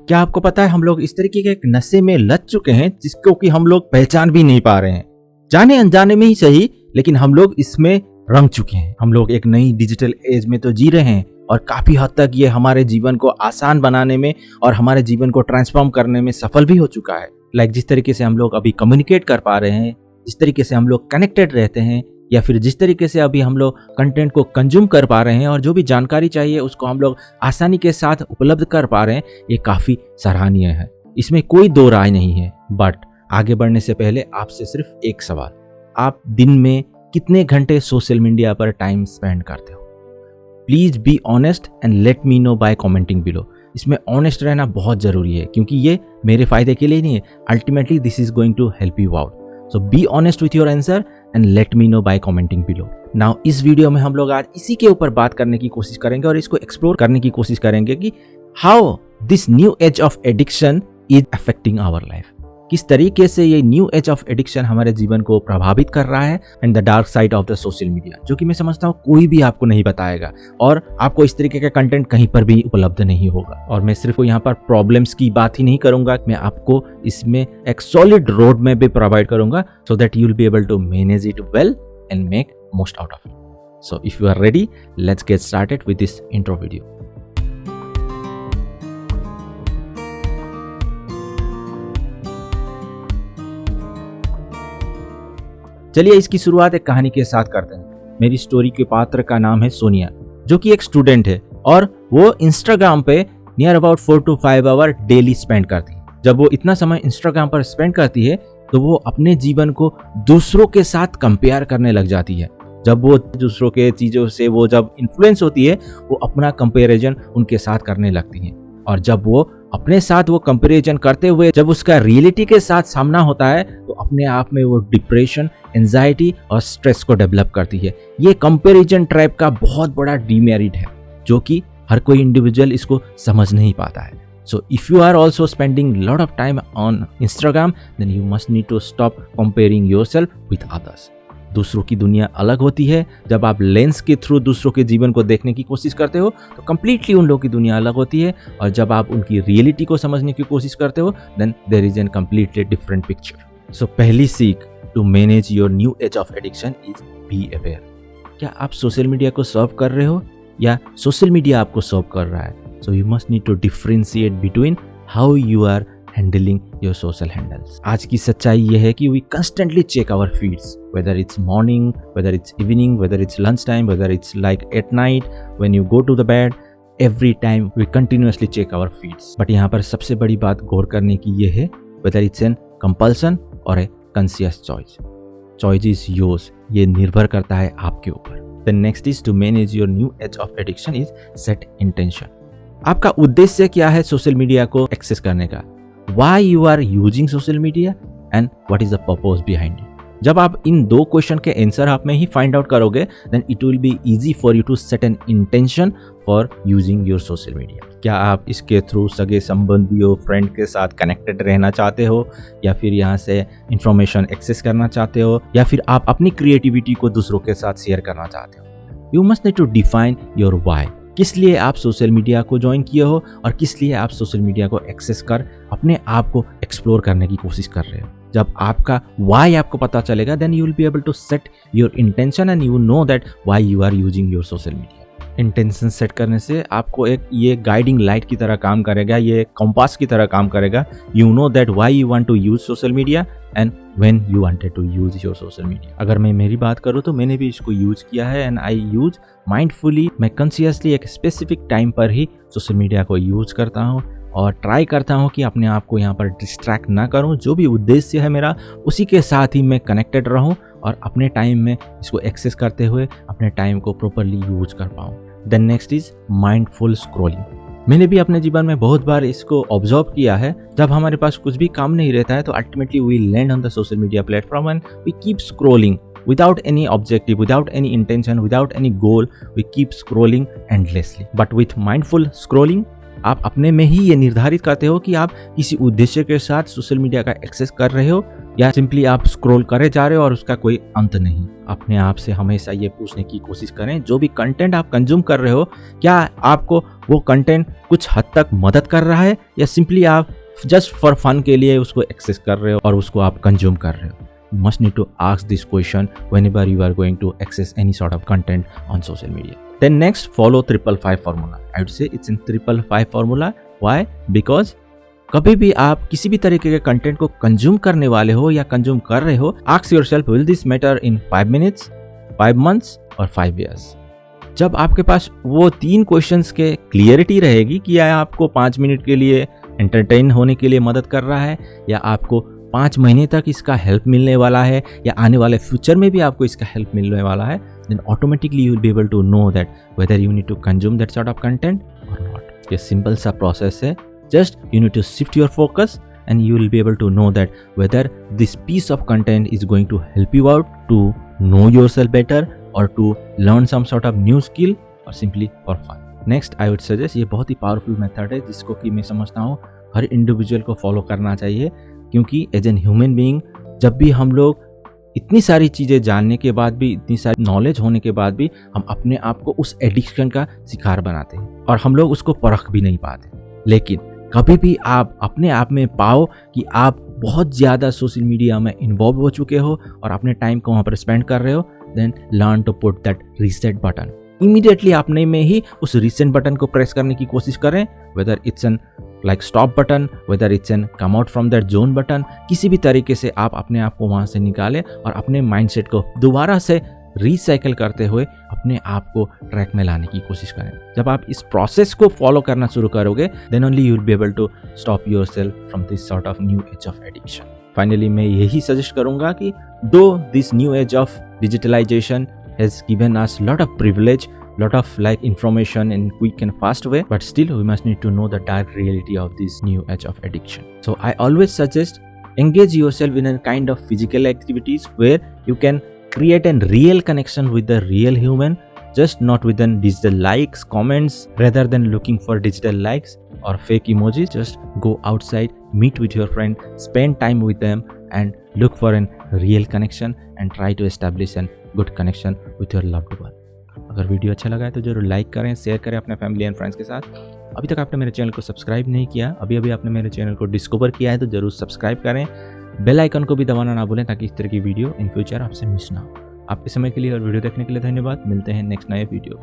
क्या आपको पता है हम लोग इस तरीके के एक नशे में लग चुके हैं जिसको कि हम लोग पहचान भी नहीं पा रहे हैं, जाने अनजाने में ही सही, लेकिन हम लोग इसमें रंग चुके हैं। हम लोग एक नई डिजिटल एज में तो जी रहे हैं और काफी हद तक ये हमारे जीवन को आसान बनाने में और हमारे जीवन को ट्रांसफॉर्म करने में सफल भी हो चुका है। लाइक जिस तरीके से हम लोग अभी कम्युनिकेट कर पा रहे हैं, जिस तरीके से हम लोग कनेक्टेड रहते हैं, या फिर जिस तरीके से अभी हम लोग कंटेंट को कंज्यूम कर पा रहे हैं और जो भी जानकारी चाहिए उसको हम लोग आसानी के साथ उपलब्ध कर पा रहे हैं, ये काफी सराहनीय है। इसमें कोई दो राय नहीं है। बट आगे बढ़ने से पहले आपसे सिर्फ एक सवाल, आप दिन में कितने घंटे सोशल मीडिया पर टाइम स्पेंड करते हो? Please be honest and let me know by commenting below. इसमें ऑनेस्ट रहना बहुत जरूरी है क्योंकि ये मेरे फायदे के लिए नहीं है, ultimately this is going to help you out. So be honest with your answer and let me know by commenting below. Now इस वीडियो में हम लोग आज इसी के ऊपर बात करने की कोशिश करेंगे और इसको एक्सप्लोर करने की कोशिश करेंगे कि how this new age of addiction is affecting our life. किस तरीके से ये न्यू एज ऑफ एडिक्शन हमारे जीवन को प्रभावित कर रहा है and the dark side of the social media, जो कि मैं समझता हूँ कोई भी आपको नहीं बताएगा और आपको इस तरीके का कंटेंट कहीं पर भी उपलब्ध नहीं होगा। और मैं सिर्फ यहाँ पर प्रॉब्लम्स की बात ही नहीं करूंगा, मैं आपको इसमें एक सॉलिड रोड मैप भी प्रोवाइड करूंगा so that you will be able to manage it well and make most out of it. So if you are ready, let's get started with this intro video. चलिए इसकी शुरुआत एक कहानी के साथ करते हैं। मेरी स्टोरी के पात्र का नाम है सोनिया, जो कि एक स्टूडेंट है और वो इंस्टाग्राम पे near about 4 to 5 hour daily spend करती है। जब वो इतना समय इंस्टाग्राम पर स्पेंड करती है तो वो अपने जीवन को दूसरों के साथ कंपेयर करने लग जाती है। जब वो दूसरों के चीज़ों से वो जब इन्फ्लुएंस होती है, वो अपना कंपेरिजन उनके साथ करने लगती है। और जब वो अपने साथ वो कंपैरिजन करते हुए जब उसका रियलिटी के साथ सामना होता है तो अपने आप में वो डिप्रेशन, एंजाइटी और स्ट्रेस को डेवलप करती है। ये कंपैरिजन ट्रैप का बहुत बड़ा डीमेरिट है जो कि हर कोई इंडिविजुअल इसको समझ नहीं पाता है। So if you are also spending lot of time on Instagram, then you must need to stop comparing yourself with others. दूसरों की दुनिया अलग होती है। जब आप लेंस के थ्रू दूसरों के जीवन को देखने की कोशिश करते हो तो कंप्लीटली उन लोगों की दुनिया अलग होती है, और जब आप उनकी रियलिटी को समझने की कोशिश करते हो then there is an completely different picture. So पहली सीख to manage your new age of addiction is be aware. क्या आप सोशल मीडिया को सर्व कर रहे हो या सोशल मीडिया आपको सर्व कर रहा है? So you must need to differentiate between how you are handling your social handles. आज की सच्चाई यह है कि we constantly check our feeds, whether it's morning, whether it's evening, whether it's lunchtime, whether it's like at night when you go to the bed, every time we continuously check our feeds. But यहाँ पर सबसे बड़ी बात गौर करने की ये है, whether it's an compulsion or a conscious choice. Choice is yours. ये निर्भर करता है आपके ऊपर। The next is to manage your new edge of addiction is set intention. आपका उद्देश्य क्या है सोशल मीडिया को एक्सेस करने का? Why you are using social media and what is the purpose behind it? जब आप इन दो क्वेश्चन के आंसर आप में ही फाइंड आउट करोगे then it will be easy for you to set an intention for using your social media. क्या आप इसके थ्रू सगे संबंधियों, फ्रेंड के साथ कनेक्टेड रहना चाहते हो, या फिर यहाँ से इंफॉर्मेशन एक्सेस करना चाहते हो, या फिर आप अपनी क्रिएटिविटी को दूसरों के साथ शेयर करना चाहते हो? You must need to define your why. किस लिए आप सोशल मीडिया को ज्वाइन किए हो और किस लिए आप सोशल मीडिया को एक्सेस कर अपने आप को एक्सप्लोर करने की कोशिश कर रहे हो? जब आपका वाई आपको पता चलेगा then you will be able to set your intention and you know that why you are using your social media. Intention set करने से आपको एक ये गाइडिंग लाइट की तरह काम करेगा, ये कंपास की तरह काम करेगा। You know that why you want to use social media and when you wanted to use your social media. अगर मैं मेरी बात करूँ तो मैंने भी इसको यूज किया है एंड आई यूज माइंडफुली। मैं कंसियसली एक स्पेसिफिक टाइम पर ही सोशल मीडिया को यूज करता हूँ और ट्राई करता हूँ कि अपने आप को यहाँ पर डिस्ट्रैक्ट ना करूँ। जो भी उद्देश्य है मेरा उसी के साथ ही मैं कनेक्टेड रहूँ और अपने टाइम में इसको एक्सेस करते हुए अपने टाइम को प्रॉपरली यूज कर पाऊँ। Then next is mindful scrolling. मैंने भी अपने जीवन में बहुत बार इसको ऑब्जर्व किया है। जब हमारे पास कुछ भी काम नहीं रहता है तो ultimately we land on the social media platform and we keep scrolling without any objective, without any intention, without any goal. We keep scrolling endlessly. But with mindful scrolling, आप अपने में ही ये निर्धारित करते हो कि आप किसी उद्देश्य के साथ सोशल मीडिया का एक्सेस कर रहे हो या सिंपली आप स्क्रॉल करे जा रहे हो और उसका कोई अंत नहीं। अपने आप से हमेशा ये पूछने की कोशिश करें, जो भी कंटेंट आप कंज्यूम कर रहे हो, क्या आपको वो कंटेंट कुछ हद तक मदद कर रहा है या सिंपली आप जस्ट फॉर फन के लिए उसको एक्सेस कर रहे हो और उसको आप कंज्यूम कर रहे हो. You must need to ask this question whenever you are going to access any sort of content on social media. Then next, follow 555 formula. I would say it's in 555 formula. Why? Because कभी भी आप किसी भी तरीके के content को consume करने वाले हो या कंज्यूम कर रहे हो, ask yourself, will this matter in 5 minutes, 5 months और 5 years? जब आपके पास वो 3 क्वेश्चंस के क्लियरिटी रहेगी कि यह आपको 5 मिनट के लिए एंटरटेन होने के लिए मदद कर रहा है या आपको 5 महीने तक इसका हेल्प मिलने वाला है या आने वाले फ्यूचर में भी आपको इसका हेल्प मिलने वाला है, then automatically you will be able to know that whether you need to consume that sort of content or not. ये सिंपल सा प्रोसेस है. Just you need to shift your focus and you will be able to know that whether this piece of content is going to help you out to know yourself better or to learn some sort of new skill or simply for fun. Next, I would suggest, ये बहुत ही powerful method है जिसको कि मैं समझता हूँ हर individual को follow करना चाहिए, क्योंकि एज एन ह्यूमन बीइंग जब भी हम लोग इतनी सारी चीज़ें जानने के बाद भी, इतनी सारी नॉलेज होने के बाद भी हम अपने आप को उस एडिक्शन का शिकार बनाते हैं और हम लोग उसको परख भी नहीं पाते. लेकिन कभी भी आप अपने आप में पाओ कि आप बहुत ज़्यादा सोशल मीडिया में इन्वॉल्व हो चुके हो और अपने टाइम को वहाँ पर स्पेंड कर रहे हो, then learn to put that reset button. Immediately अपने में ही उस रीसेट बटन को प्रेस करने की कोशिश करें, whether it's an like stop button, whether it's an come out from that zone button. किसी भी तरीके से आप अपने आप को वहाँ से निकालें और अपने माइंडसेट को दोबारा से रिसाइकिल करते हुए अपने आप को ट्रैक में लाने की कोशिश करें. जब आप इस प्रोसेस को फॉलो करना शुरू करोगे, then only you will be able to stop yourself from this sort of new age of addiction. Finally मैं यही सजेस्ट करूंगा कि though this new age of digitalization has given us lot of privilege, lot of like information in quick and fast way, but still we must need to know the dark reality of this new age of addiction. So I always suggest engage yourself in a kind of physical activities where you can create a real connection with the real human, just not with the digital likes, comments, rather than looking for digital likes or fake emojis. Just go outside, meet with your friend, spend time with them and look for a real connection and try to establish a good connection with your loved one. अगर video अच्छा लगा है तो जरूर like करें, share करें अपने family and friends के साथ. अभी तक आपने मेरे चैनल को सब्सक्राइब नहीं किया, अभी आपने मेरे चैनल को डिस्कवर किया है तो जरूर सब्सक्राइब करें. बेल आइकन को भी दबाना ना भूलें ताकि इस तरह की वीडियो इन फ्यूचर आपसे मिस ना हो. आपके समय के लिए और वीडियो देखने के लिए धन्यवाद. मिलते हैं नेक्स्ट नए वीडियो.